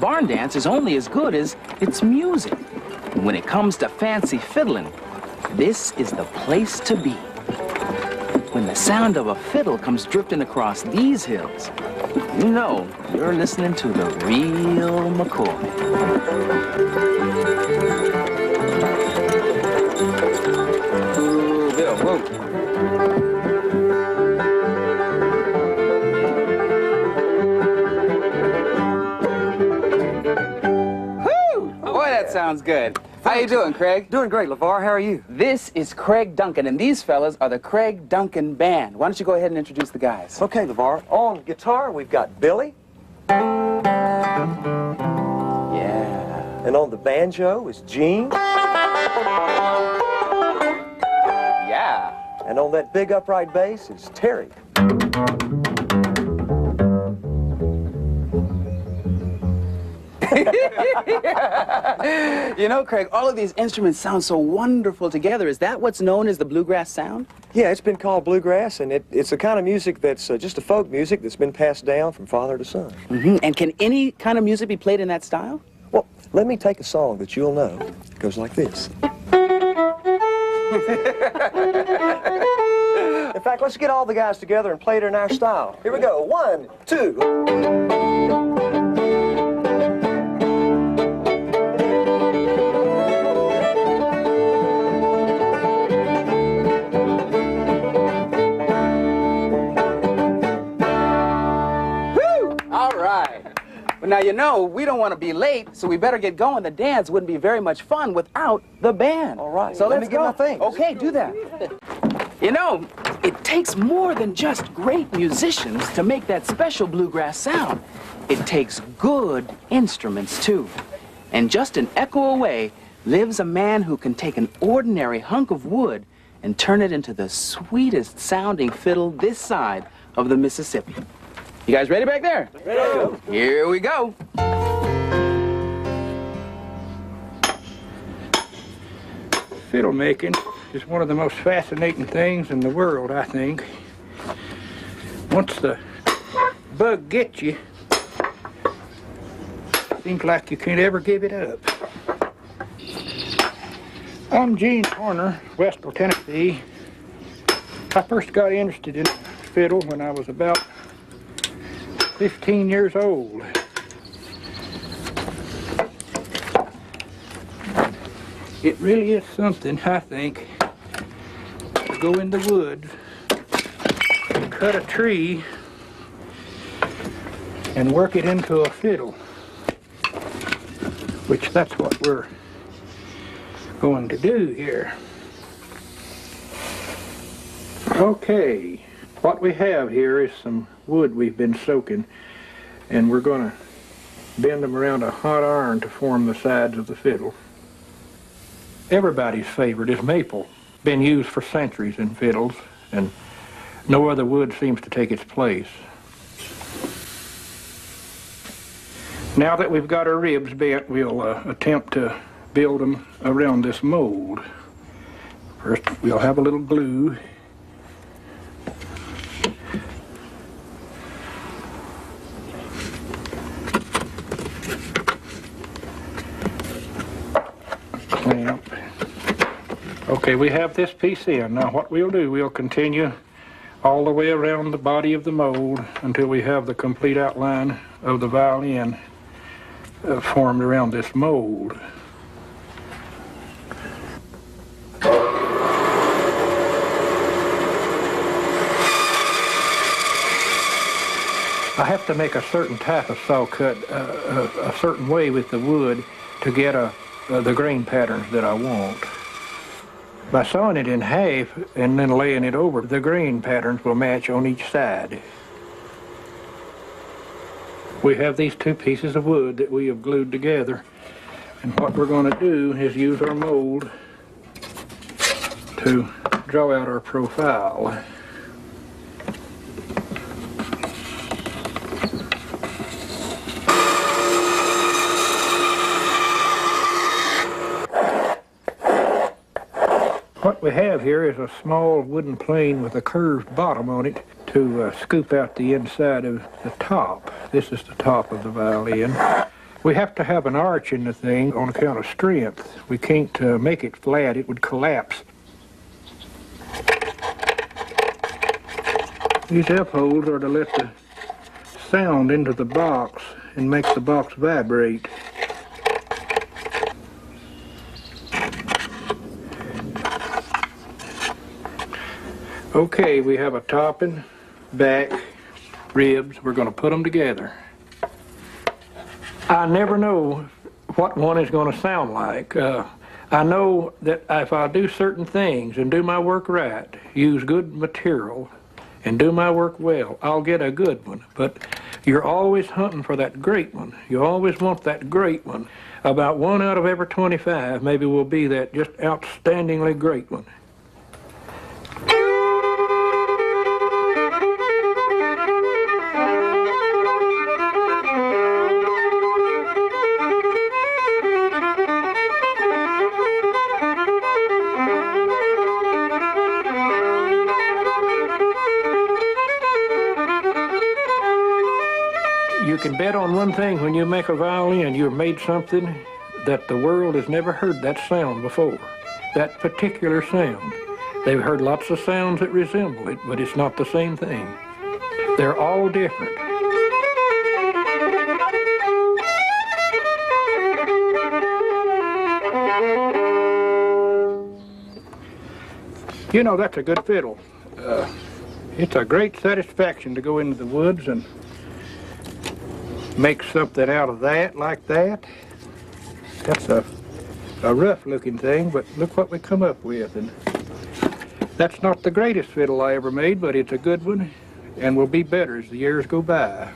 barn dance is only as good as its music. And when it comes to fancy fiddling, this is the place to be. When the sound of a fiddle comes drifting across these hills, you know you're listening to the real McCoy. Ooh, Bill, whoa. Sounds good. How you doing, Craig? Doing great, LeVar. How are you? This is Craig Duncan, and these fellas are the Craig Duncan Band. Why don't you go ahead and introduce the guys? Okay, LeVar. On guitar, we've got Billy. Yeah. And on the banjo is Gene. Yeah. And on that big upright bass is Terry. You know, Craig, all of these instruments sound so wonderful together. Is that what's known as the bluegrass sound? Yeah, it's been called bluegrass, and it's a kind of music that's just a folk music that's been passed down from father to son. Mm-hmm. And can any kind of music be played in that style? Well, let me take a song that you'll know. It goes like this. In fact, let's get all the guys together and play it in our style. Here we go. 1, 2. Now, you know, we don't want to be late, so we better get going. The dance wouldn't be very much fun without the band. All right. So let let's me get go. my things. Okay, do that. You know, it takes more than just great musicians to make that special bluegrass sound. It takes good instruments, too. And just an echo away lives a man who can take an ordinary hunk of wood and turn it into the sweetest sounding fiddle this side of the Mississippi. You guys ready back there? Ready. Here we go. Fiddle making is one of the most fascinating things in the world, I think. Once the bug gets you, it seems like you can't ever give it up. I'm Gene Horner, Westville, Tennessee. I first got interested in fiddle when I was about 15 years old. It really is something, I think, to go in the woods, cut a tree, and work it into a fiddle, which that's what we're going to do here. Okay, what we have here is some wood we've been soaking, and we're going to bend them around a hot iron to form the sides of the fiddle. Everybody's favorite is maple. Been used for centuries in fiddles, and no other wood seems to take its place. Now that we've got our ribs bent, we'll attempt to build them around this mold. First, we'll have a little glue. Clamp. Okay, we have this piece in. Now what we'll do, we'll continue all the way around the body of the mold until we have the complete outline of the violin formed around this mold. I have to make a certain type of saw cut a certain way with the wood to get the grain patterns that I want. By sawing it in half and then laying it over, the grain patterns will match on each side. We have these two pieces of wood that we have glued together, and what we're going to do is use our mold to draw out our profile. What we have here is a small wooden plane with a curved bottom on it to scoop out the inside of the top. This is the top of the violin. We have to have an arch in the thing on account of strength. We can't make it flat, it would collapse. These F-holes are to let the sound into the box and make the box vibrate. Okay, we have a top and back ribs. We're going to put them together. I never know what one is going to sound like. I know that if I do certain things and do my work right, use good material, and do my work well, I'll get a good one. But you're always hunting for that great one. You always want that great one. About 1 out of every 25 maybe will be that just outstandingly great one. You can bet on one thing: when you make a violin, you've made something that the world has never heard that sound before. That particular sound. They've heard lots of sounds that resemble it, but it's not the same thing. They're all different. You know, that's a good fiddle. It's a great satisfaction to go into the woods and make something out of that, like that. That's a rough looking thing, but look what we come up with. And that's not the greatest fiddle I ever made, but it's a good one and will be better as the years go by.